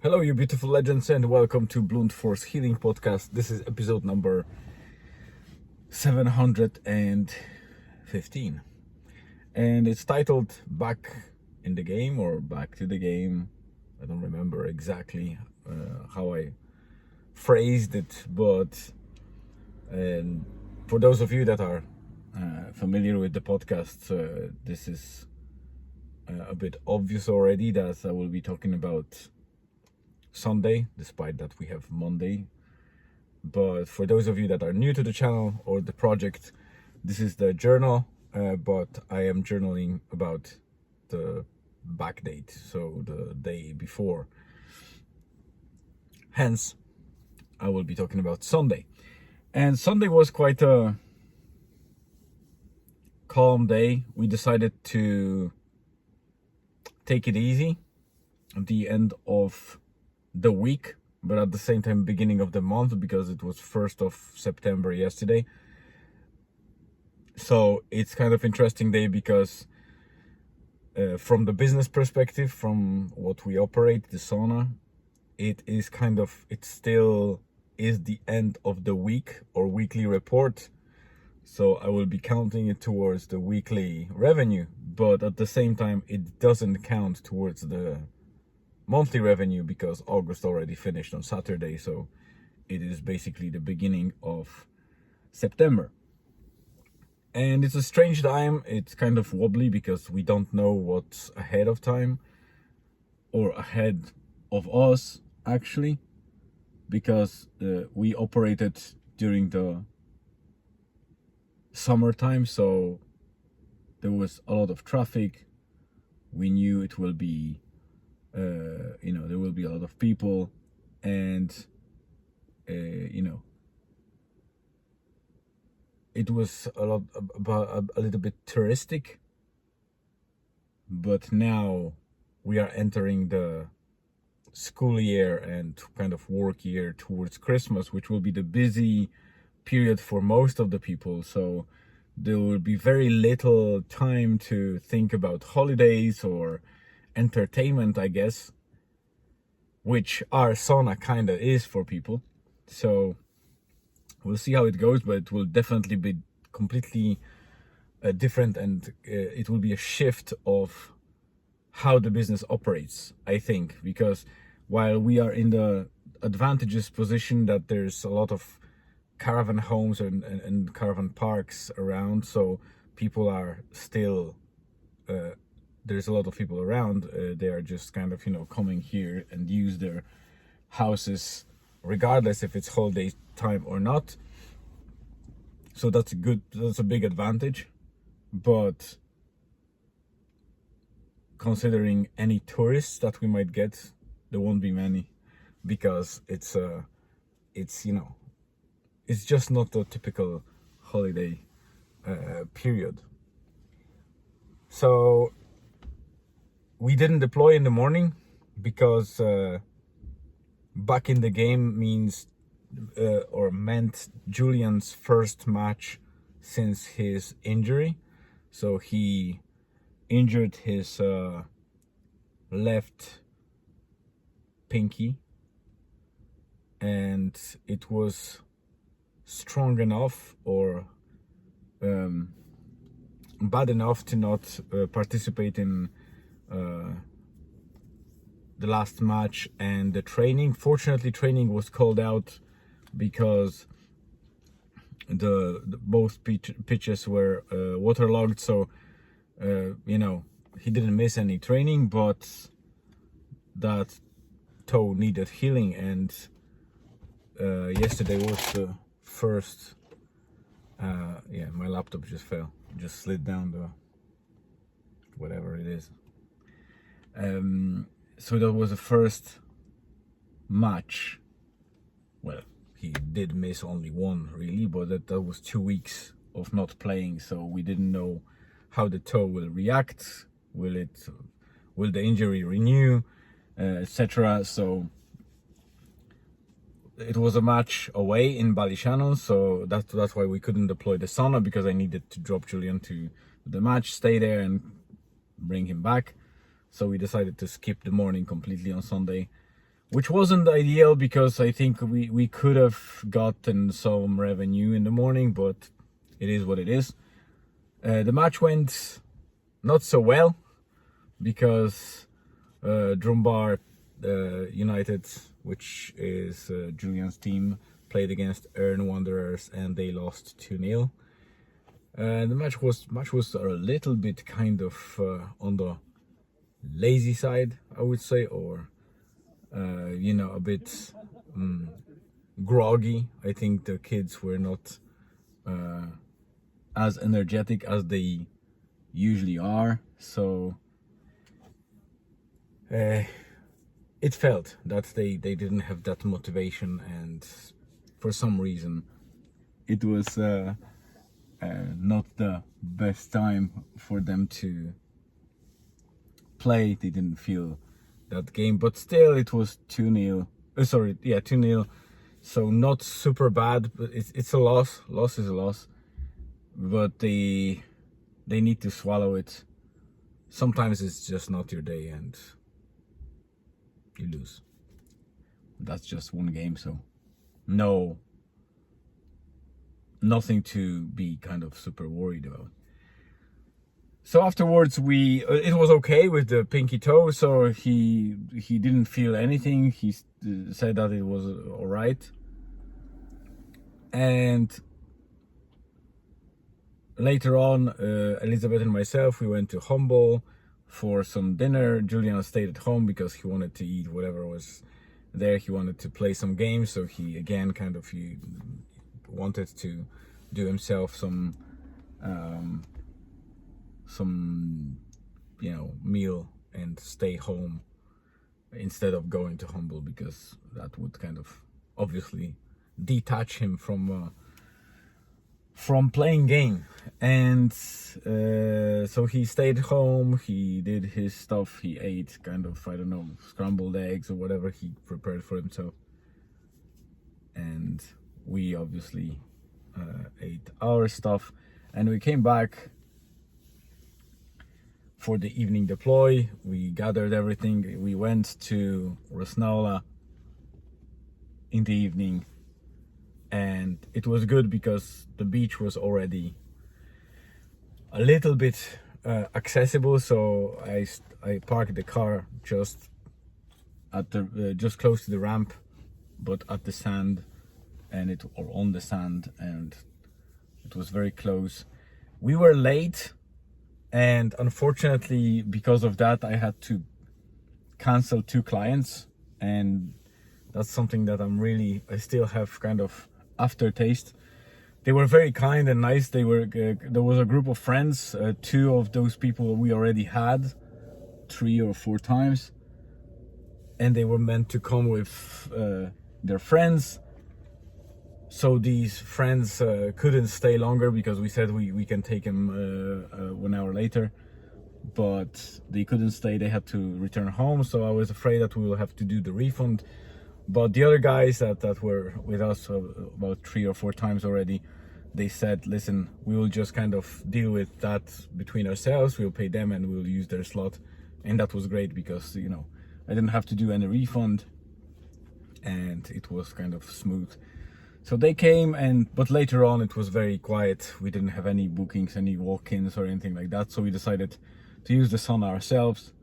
Hello, you beautiful legends, and welcome to Blunt Force Healing Podcast. This is episode number 715, and it's titled Back in the Game or Back to the Game. I don't remember exactly how I phrased it, but for those of you that are familiar with the podcast, this is a bit obvious already that I will be talking about Sunday, despite that we have Monday. But for those of you that are new to the channel or the project, this is the journal, but I am journaling about the back date, so the day before. Hence, I will be talking about Sunday. And Sunday was quite a calm day. We decided to take it easy at the end of the week, but at the same time beginning of the month, because it was 1st of September yesterday. So it's kind of interesting day because from the business perspective, from what we operate, the sauna, it still is the end of the week or weekly report. So I will be counting it towards the weekly revenue, but at the same time it doesn't count towards the monthly revenue because August already finished on Saturday, so it is basically the beginning of September. And it's a strange time. It's kind of wobbly because we don't know what's ahead of time or ahead of us, actually, because we operated during the summertime, so there was a lot of traffic. We knew it will be there will be a lot of people, and it was a little bit touristic. But now we are entering the school year and kind of work year towards Christmas, which will be the busy period for most of the people. So there will be very little time to think about holidays or entertainment, I guess, which our sauna kind of is for people. So we'll see how it goes, but it will definitely be completely different, and it will be a shift of how the business operates, I think, because while we are in the advantageous position that there's a lot of caravan homes and caravan parks around, so people are still there's a lot of people around. They are just kind of coming here and use their houses regardless if it's holiday time or not. So that's a big advantage. But considering any tourists that we might get, there won't be many, because it's just not a typical holiday period. So we didn't deploy in the morning because back in the game meant Julian's first match since his injury. So he injured his left pinky, and it was strong enough or bad enough to not participate in the last match and the training. Fortunately, training was called out because the both pitches were waterlogged, so he didn't miss any training, but that toe needed healing. And yesterday was the first my laptop just slid down the whatever it is. So that was the first match. Well, he did miss only one, really, but that was 2 weeks of not playing, so we didn't know how the toe will react. Will the injury renew, etc. So it was a match away in Ballyshannon, so that's why we couldn't deploy the sauna, because I needed to drop Julian to the match, stay there and bring him back. So we decided to skip the morning completely on Sunday, which wasn't ideal because I think we could have gotten some revenue in the morning, but it is what it is. The match went not so well because Drumbar United, which is Julian's team, played against Erne Wanderers and they lost 2-0. The match was a little bit kind of on the lazy side, I would say, or a bit groggy. I think the kids were not as energetic as they usually are, so it felt that they didn't have that motivation, and for some reason it was not the best time for them to play. They didn't feel that game, but still it was 2-0. 2-0. So not super bad, but it's a loss. Loss is a loss, but they need to swallow it. Sometimes it's just not your day and you lose. That's just one game, so nothing to be kind of super worried about. So afterwards it was okay with the pinky toe, so he didn't feel anything. He said that it was all right. And later on, Elizabeth and myself, we went to Humble for some dinner. Julian stayed at home because he wanted to eat whatever was there. He wanted to play some games, so he again he wanted to do himself some meal and stay home instead of going to Humble, because that would kind of obviously detach him from playing game. And so he stayed home, he did his stuff, he ate kind of, I don't know, scrambled eggs or whatever he prepared for himself, and we obviously ate our stuff, and we came back for the evening deploy. We gathered everything, we went to Rosnaula in the evening, and it was good because the beach was already a little bit accessible. So I parked the car just at the just close to the ramp, but at the sand, or on the sand, and it was very close. We were late, and unfortunately because of that I had to cancel 2 clients, and that's something that I still have kind of aftertaste. They were very kind and nice. There was a group of friends, 2 of those people we already had 3 or 4 times, and they were meant to come with their friends. So these friends couldn't stay longer because we said we can take them 1 hour later, but they couldn't stay. They had to return home, so I was afraid that we will have to do the refund. But the other guys that were with us about 3 or 4 times already, they said, listen, we will just kind of deal with that between ourselves. We'll pay them and we'll use their slot. And that was great because, I didn't have to do any refund, and it was kind of smooth. So they came, but later on it was very quiet. We didn't have any bookings, any walk-ins or anything like that. So we decided to use the sauna ourselves.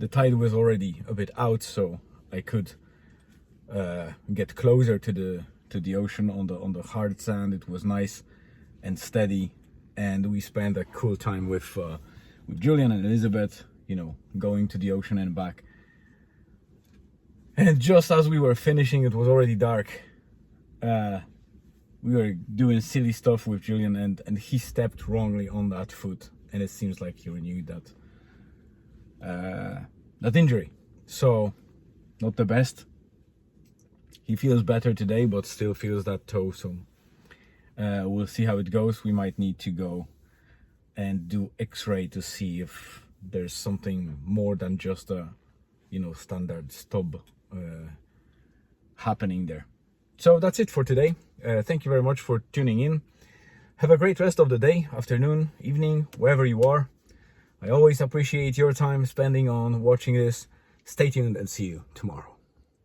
The tide was already a bit out, so I could get closer to the ocean on the hard sand. It was nice and steady, and we spent a cool time with Julian and Elizabeth, going to the ocean and back. And just as we were finishing, it was already dark. We were doing silly stuff with Julian, and he stepped wrongly on that foot, and it seems like he renewed that injury. So not the best. He feels better today, but still feels that toe. So we'll see how it goes. We might need to go and do X-ray to see if there's something more than just a standard stub happening there. So that's it for today. Thank you very much for tuning in. Have a great rest of the day, afternoon, evening, wherever you are. I always appreciate your time spending on watching this. Stay tuned and see you tomorrow.